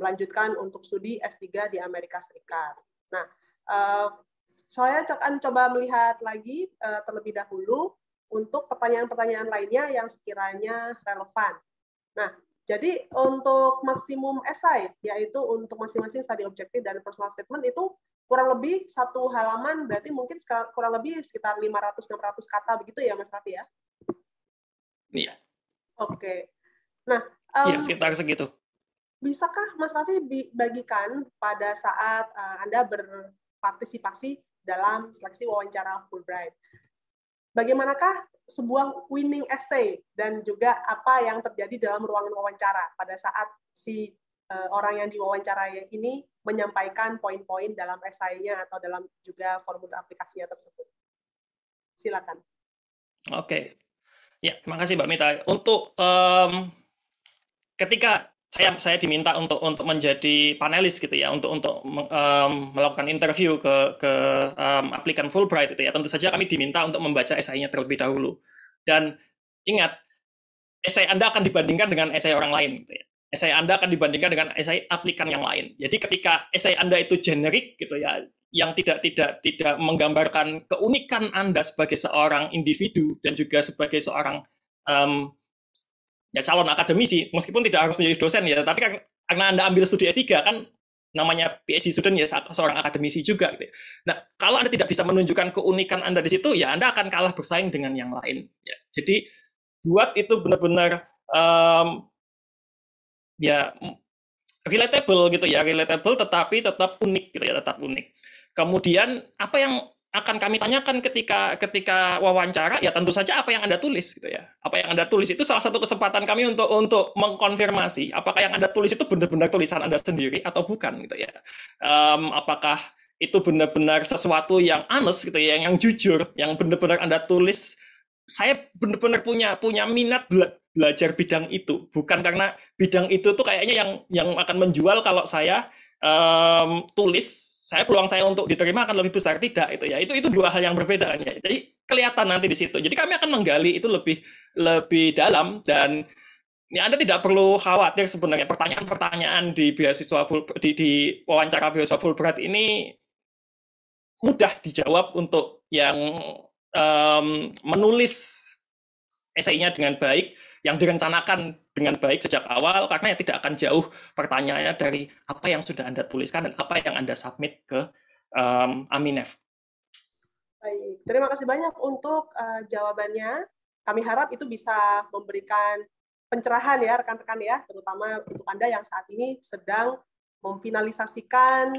melanjutkan untuk studi S3 di Amerika Serikat. Nah, saya akan coba melihat lagi terlebih dahulu untuk pertanyaan-pertanyaan lainnya yang sekiranya relevan. Nah, Jadi untuk maksimum esai, yaitu untuk masing-masing studi objektif dan personal statement itu kurang lebih 1 halaman, berarti mungkin kurang lebih sekitar 500-600 kata begitu ya Mas Raffi ya? Iya. Oke. Nah, Iya, sekitar segitu. bisakah Mas Raffi bagikan pada saat Anda berpartisipasi dalam seleksi wawancara Fulbright? Bagaimanakah sebuah winning essay dan juga apa yang terjadi dalam ruangan wawancara pada saat si orang yang diwawancarai ini menyampaikan poin-poin dalam esainya atau dalam juga formulir aplikasinya tersebut. Silakan. Oke. Ya, terima kasih Mbak Mita. Untuk ketika saya diminta untuk menjadi panelis gitu ya, untuk melakukan interview ke aplikan Fulbright itu ya, tentu saja kami diminta untuk membaca esainya terlebih dahulu. Dan ingat, esai Anda akan dibandingkan dengan esai orang lain gitu ya. Esai Anda akan dibandingkan dengan esai aplikan yang lain. Jadi ketika esai Anda itu generik gitu ya, yang tidak menggambarkan keunikan Anda sebagai seorang individu dan juga sebagai seorang ya calon akademisi, meskipun tidak harus menjadi dosen ya, tapi karena Anda ambil studi S3 kan namanya PhD student ya, seorang akademisi juga gitu. Nah, kalau Anda tidak bisa menunjukkan keunikan Anda di situ, ya Anda akan kalah bersaing dengan yang lain. Ya. Jadi buat itu benar-benar ya relatable gitu ya, relatable tetapi tetap unik gitu ya, tetap unik. Kemudian apa yang akan kami tanyakan ketika wawancara, ya tentu saja apa yang Anda tulis gitu ya. Apa yang Anda tulis itu salah satu kesempatan kami untuk mengkonfirmasi apakah yang Anda tulis itu benar-benar tulisan Anda sendiri atau bukan gitu ya. Apakah itu benar-benar sesuatu yang honest gitu ya, yang jujur, yang benar-benar Anda tulis. Saya benar-benar punya minat belajar bidang itu, bukan karena bidang itu tuh kayaknya yang akan menjual kalau saya tulis. Peluang saya untuk diterima akan lebih besar, tidak itu ya, itu dua hal yang berbeda kan ya. Jadi kelihatan nanti di situ. Jadi kami akan menggali itu lebih dalam, dan ya Anda tidak perlu khawatir sebenarnya pertanyaan-pertanyaan di beasiswa di wawancara beasiswa Fulbright ini mudah dijawab untuk yang menulis esainya dengan baik, yang direncanakan dengan baik sejak awal, karena ya tidak akan jauh pertanyaannya dari apa yang sudah Anda tuliskan dan apa yang Anda submit ke Aminef. Baik, terima kasih banyak untuk jawabannya. Kami harap itu bisa memberikan pencerahan ya rekan-rekan ya, terutama untuk Anda yang saat ini sedang memfinalisasikan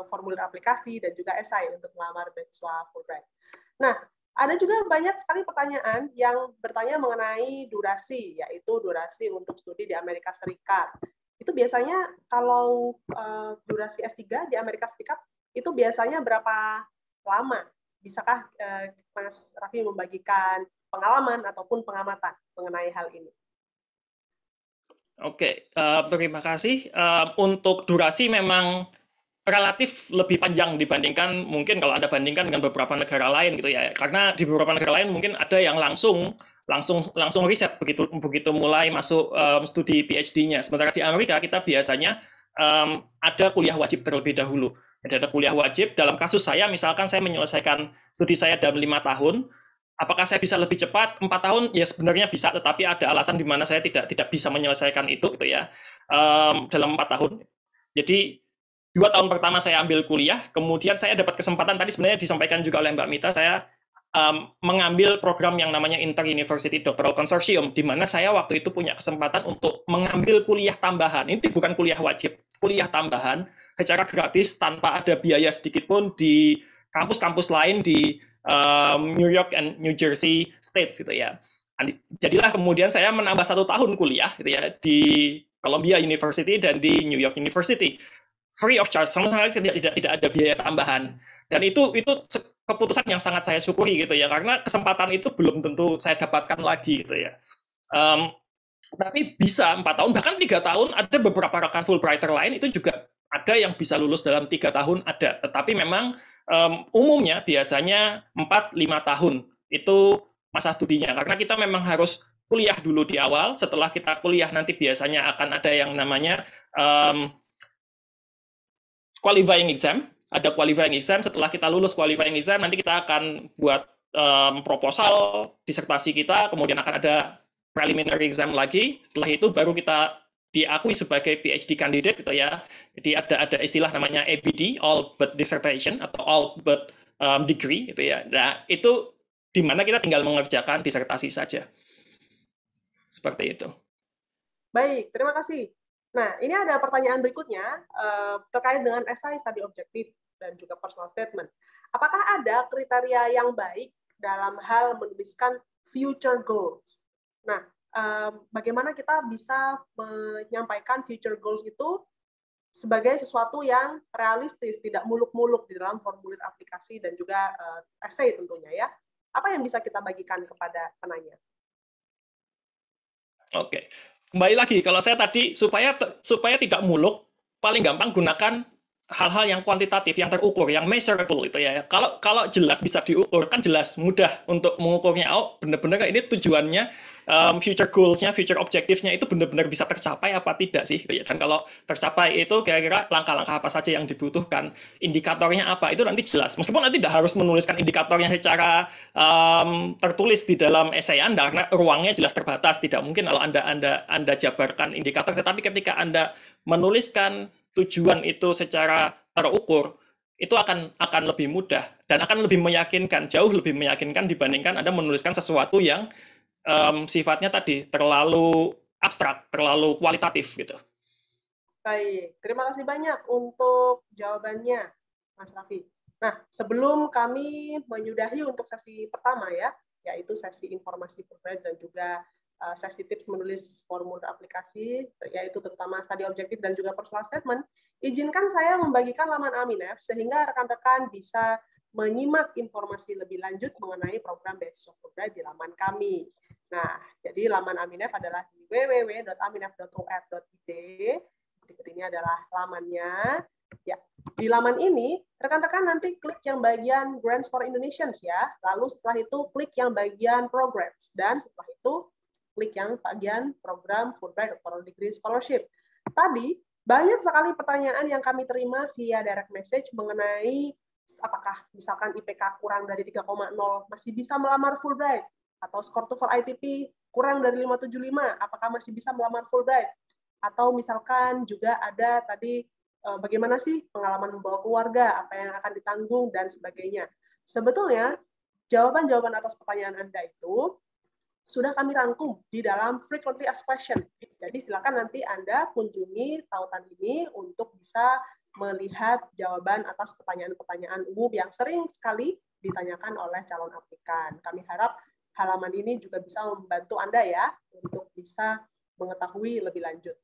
formulir aplikasi dan juga esai untuk melamar beasiswa Fulbright. Nah, ada juga banyak sekali pertanyaan yang bertanya mengenai durasi, yaitu durasi untuk studi di Amerika Serikat. Itu biasanya kalau durasi S3 di Amerika Serikat itu biasanya berapa lama? Bisakah Mas Raffi membagikan pengalaman ataupun pengamatan mengenai hal ini? Oke, terima kasih. Untuk durasi memang relatif lebih panjang dibandingkan mungkin kalau Anda bandingkan dengan beberapa negara lain gitu ya. Karena di beberapa negara lain mungkin ada yang langsung riset begitu mulai masuk studi PhD-nya. Sementara di Amerika kita biasanya ada kuliah wajib terlebih dahulu. Jadi ada kuliah wajib. Dalam kasus saya, misalkan saya menyelesaikan studi saya dalam 5 tahun, apakah saya bisa lebih cepat? 4 tahun? Ya sebenarnya bisa, tetapi ada alasan di mana saya tidak bisa menyelesaikan itu gitu ya dalam 4 tahun. Jadi 2 tahun pertama saya ambil kuliah, kemudian saya dapat kesempatan, tadi sebenarnya disampaikan juga oleh Mbak Mita, saya mengambil program yang namanya Inter-University Doctoral Consortium, di mana saya waktu itu punya kesempatan untuk mengambil kuliah tambahan. Ini bukan kuliah wajib, kuliah tambahan secara gratis tanpa ada biaya sedikit pun di kampus-kampus lain di New York and New Jersey States gitu ya. Jadilah kemudian saya menambah 1 tahun kuliah gitu ya di Columbia University dan di New York University. Free of charge, sama sekali tidak ada biaya tambahan. Dan itu keputusan yang sangat saya syukuri gitu ya, karena kesempatan itu belum tentu saya dapatkan lagi gitu ya. Tapi bisa 4 tahun, bahkan 3 tahun, ada beberapa rekan Fulbrighter lain itu juga ada yang bisa lulus dalam 3 tahun ada. Tetapi memang umumnya biasanya 4-5 tahun itu masa studinya, karena kita memang harus kuliah dulu di awal. Setelah kita kuliah nanti biasanya akan ada yang namanya qualifying exam, ada qualifying exam. Setelah kita lulus qualifying exam, nanti kita akan buat proposal disertasi kita, kemudian akan ada preliminary exam lagi. Setelah itu baru kita diakui sebagai PhD candidate gitu ya. Jadi ada istilah namanya ABD, all but dissertation atau all but degree gitu ya. Nah, itu di mana kita tinggal mengerjakan disertasi saja. Seperti itu. Baik, terima kasih. Nah, ini ada pertanyaan berikutnya terkait dengan esai study objektif dan juga personal statement. Apakah ada kriteria yang baik dalam hal menuliskan future goals? Nah, bagaimana kita bisa menyampaikan future goals itu sebagai sesuatu yang realistis, tidak muluk-muluk di dalam formulir aplikasi dan juga esai tentunya ya. Apa yang bisa kita bagikan kepada penanya? Oke. Kembali lagi, kalau saya tadi supaya tidak muluk, paling gampang gunakan hal-hal yang kuantitatif, yang terukur, yang measurable itu ya. Kalau jelas bisa diukur, kan jelas mudah untuk mengukurnya. Oh, benar-benar ini tujuannya, future goals-nya, future objectives-nya itu benar-benar bisa tercapai apa tidak sih? Dan kalau tercapai itu kira-kira langkah-langkah apa saja yang dibutuhkan, indikatornya apa, itu nanti jelas. Meskipun nanti tidak harus menuliskan indikatornya secara tertulis di dalam esai Anda, karena ruangnya jelas terbatas. Tidak mungkin kalau Anda jabarkan indikator, tetapi ketika Anda menuliskan tujuan itu secara terukur, itu akan lebih mudah dan akan lebih meyakinkan, jauh lebih meyakinkan dibandingkan Anda menuliskan sesuatu yang sifatnya tadi terlalu abstrak, terlalu kualitatif gitu. Baik, terima kasih banyak untuk jawabannya, Mas Raffi. Nah, sebelum kami menyudahi untuk sesi pertama ya, yaitu sesi informasi Fulbright dan juga sesi tips menulis formulir aplikasi, yaitu terutama study objektif dan juga personal statement, izinkan saya membagikan laman Aminef sehingga rekan-rekan bisa menyimak informasi lebih lanjut mengenai program beasiswa Fulbright di laman kami. Nah, jadi laman Aminef adalah di www.aminef.or.id. Berikut ini adalah lamannya. Ya, di laman ini rekan-rekan nanti klik yang bagian Grants for Indonesians ya. Lalu setelah itu klik yang bagian Programs dan setelah itu klik yang bagian program Fulbright Doctoral Degree Scholarship. Tadi banyak sekali pertanyaan yang kami terima via direct message mengenai apakah misalkan IPK kurang dari 3,0 masih bisa melamar Fulbright, atau skor TOEFL ITP kurang dari 575 apakah masih bisa melamar Fulbright, atau misalkan juga ada tadi bagaimana sih pengalaman membawa keluarga, apa yang akan ditanggung dan sebagainya. Sebetulnya jawaban-jawaban atas pertanyaan Anda itu sudah kami rangkum di dalam frequently asked question. Jadi silakan nanti Anda kunjungi tautan ini untuk bisa melihat jawaban atas pertanyaan-pertanyaan umum yang sering sekali ditanyakan oleh calon aplikan. Kami harap halaman ini juga bisa membantu Anda ya untuk bisa mengetahui lebih lanjut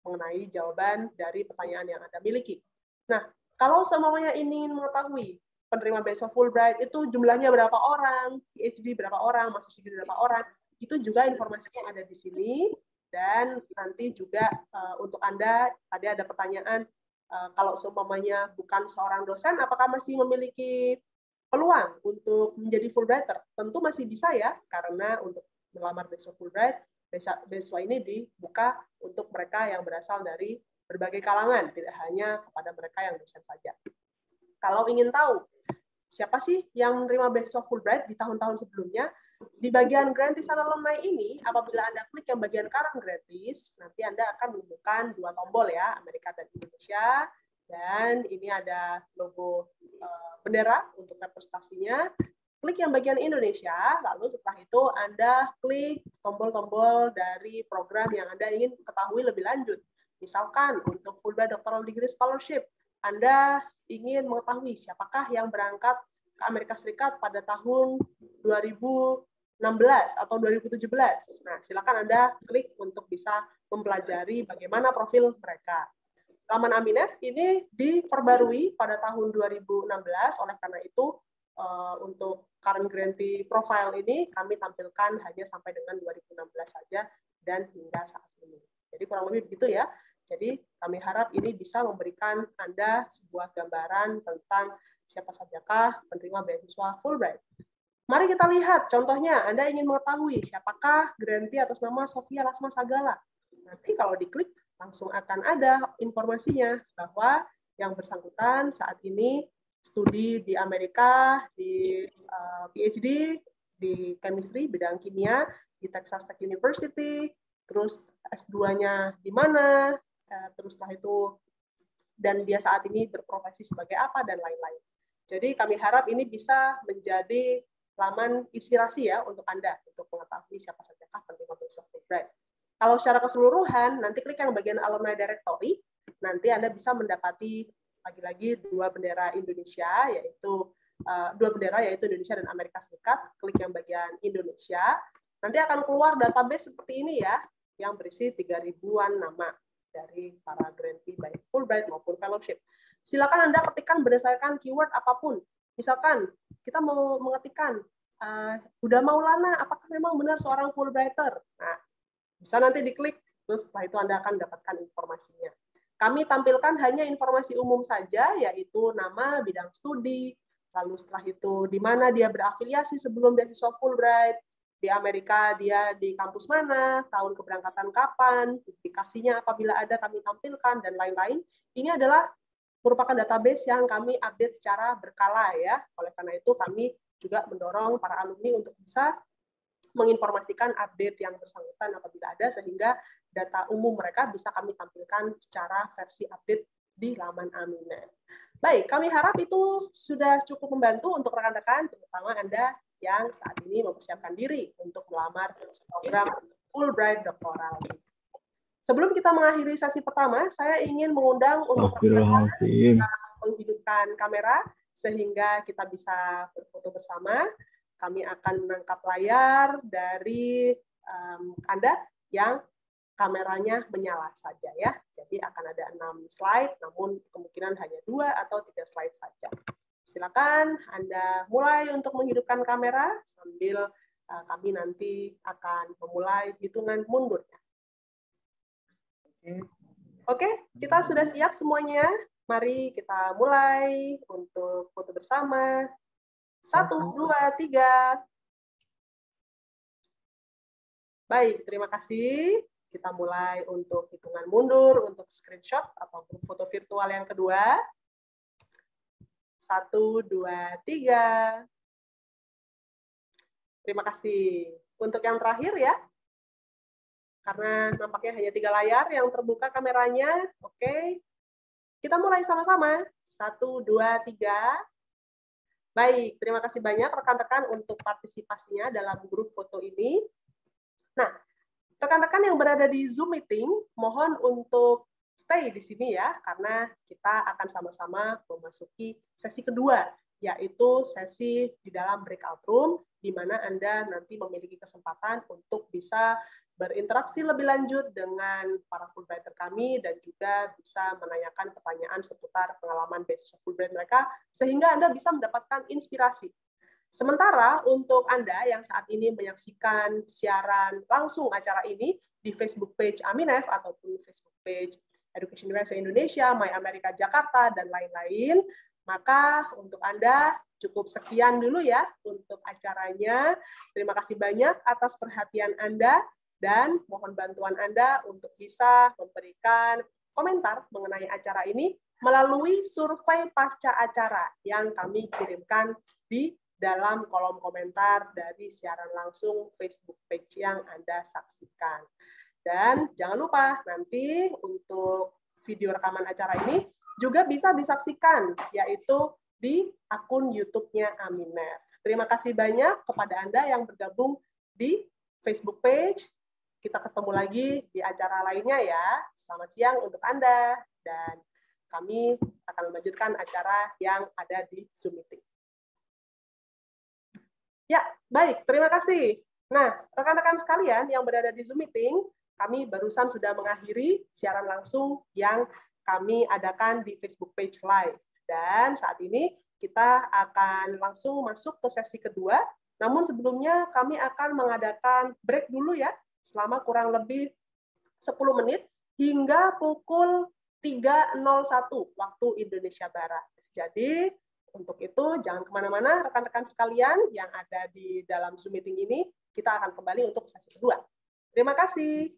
mengenai jawaban dari pertanyaan yang Anda miliki. Nah, kalau semuanya ingin mengetahui penerima beasiswa Fulbright itu jumlahnya berapa orang, PhD berapa orang, master degree berapa orang, itu juga informasi yang ada di sini. Dan nanti juga untuk Anda, tadi ada pertanyaan, kalau seumpamanya bukan seorang dosen, apakah masih memiliki peluang untuk menjadi Fulbrighter? Tentu masih bisa ya, karena untuk melamar beasiswa Fulbright, beasiswa ini dibuka untuk mereka yang berasal dari berbagai kalangan, tidak hanya kepada mereka yang dosen saja. Kalau ingin tahu siapa sih yang menerima beasiswa Fulbright di tahun-tahun sebelumnya, di bagian Grantees and Alumni ini, apabila Anda klik yang bagian Current Grantees, nanti Anda akan menemukan dua tombol ya, Amerika dan Indonesia, dan ini ada logo bendera untuk representasinya. Klik yang bagian Indonesia, lalu setelah itu Anda klik tombol-tombol dari program yang Anda ingin ketahui lebih lanjut. Misalkan untuk Fulbright Doctoral Degree Scholarship, Anda ingin mengetahui siapakah yang berangkat ke Amerika Serikat pada tahun 2016 atau 2017. Nah, silakan Anda klik untuk bisa mempelajari bagaimana profil mereka. Laman Aminef ini diperbarui pada tahun 2016, oleh karena itu untuk current grantee profile ini kami tampilkan hanya sampai dengan 2016 saja dan hingga saat ini. Jadi kurang lebih begitu ya. Jadi kami harap ini bisa memberikan Anda sebuah gambaran tentang siapa sajakah penerima beasiswa Fulbright. Mari kita lihat contohnya, Anda ingin mengetahui siapakah grantee atas nama Sofia Lasma Sagala. Nanti kalau diklik langsung akan ada informasinya bahwa yang bersangkutan saat ini studi di Amerika, di PhD, di chemistry, bidang kimia, di Texas Tech University, terus S2-nya di mana, terus setelah itu, dan dia saat ini berprofesi sebagai apa, dan lain-lain. Jadi kami harap ini bisa menjadi laman inspirasi ya untuk Anda, untuk mengetahui siapa saja penerima beasiswa Fulbright. Kalau secara keseluruhan, nanti klik yang bagian Alumni Directory, nanti Anda bisa mendapati lagi-lagi dua bendera Indonesia, yaitu Indonesia dan Amerika Serikat. Klik yang bagian Indonesia, nanti akan keluar database seperti ini ya, yang berisi 3.000-an nama dari para grantee baik Fulbright maupun fellowship. Silakan Anda ketikkan berdasarkan keyword apapun. Misalkan kita mau mengetikkan Huda Maulana, apakah memang benar seorang Fulbrighter? Nah, bisa nanti diklik, terus setelah itu Anda akan mendapatkan informasinya. Kami tampilkan hanya informasi umum saja, yaitu nama, bidang studi, lalu setelah itu di mana dia berafiliasi sebelum beasiswa Fulbright, di Amerika dia di kampus mana, tahun keberangkatan kapan, publikasinya apabila ada kami tampilkan, dan lain-lain. Ini adalah merupakan database yang kami update secara berkala ya. Oleh karena itu kami juga mendorong para alumni untuk bisa menginformasikan update yang bersangkutan apabila ada, sehingga data umum mereka bisa kami tampilkan secara versi update di laman Aminef. Baik, kami harap itu sudah cukup membantu untuk rekan-rekan, terutama Anda yang saat ini mempersiapkan diri untuk melamar program Fulbright doktoral. Sebelum kita mengakhiri sesi pertama, saya ingin mengundang untuk menghidupkan kamera sehingga kita bisa berfoto bersama. Kami akan menangkap layar dari Anda yang kameranya menyala saja ya. Jadi akan ada 6 slide, namun kemungkinan hanya 2 atau 3 slide saja. Silakan Anda mulai untuk menghidupkan kamera sambil kami nanti akan memulai hitungan mundurnya. Oke, kita sudah siap semuanya. Mari kita mulai untuk foto bersama. 1, 2, 3. Baik, terima kasih. Kita mulai untuk hitungan mundur, untuk screenshot atau foto virtual yang kedua. 1, 2, 3. Terima kasih. Untuk yang terakhir ya, karena nampaknya hanya 3 layar yang terbuka kameranya. Oke, kita mulai sama-sama. 1, 2, 3. Baik, terima kasih banyak rekan-rekan untuk partisipasinya dalam grup foto ini. Nah, rekan-rekan yang berada di Zoom meeting, mohon untuk stay di sini ya, karena kita akan sama-sama memasuki sesi kedua, yaitu sesi di dalam breakout room, di mana Anda nanti memiliki kesempatan untuk bisa berinteraksi lebih lanjut dengan para Fulbrighter kami dan juga bisa menanyakan pertanyaan seputar pengalaman beasiswa Fulbright mereka sehingga Anda bisa mendapatkan inspirasi. Sementara untuk Anda yang saat ini menyaksikan siaran langsung acara ini di Facebook page Aminef ataupun Facebook page Education USA Indonesia, My America Jakarta, dan lain-lain, maka untuk Anda cukup sekian dulu ya untuk acaranya. Terima kasih banyak atas perhatian Anda. Dan mohon bantuan Anda untuk bisa memberikan komentar mengenai acara ini melalui survei pasca acara yang kami kirimkan di dalam kolom komentar dari siaran langsung Facebook page yang Anda saksikan. Dan jangan lupa nanti untuk video rekaman acara ini juga bisa disaksikan, yaitu di akun YouTube-nya Aminef. Terima kasih banyak kepada Anda yang bergabung di Facebook page. Kita ketemu lagi di acara lainnya ya. Selamat siang untuk Anda. Dan kami akan melanjutkan acara yang ada di Zoom meeting. Ya, baik. Terima kasih. Nah, rekan-rekan sekalian yang berada di Zoom meeting, kami barusan sudah mengakhiri siaran langsung yang kami adakan di Facebook page live. Dan saat ini kita akan langsung masuk ke sesi kedua. Namun sebelumnya kami akan mengadakan break dulu ya, selama kurang lebih 10 menit hingga pukul 3.01 waktu Indonesia Barat. Jadi untuk itu jangan kemana-mana rekan-rekan sekalian yang ada di dalam Zoom meeting ini, kita akan kembali untuk sesi kedua. Terima kasih.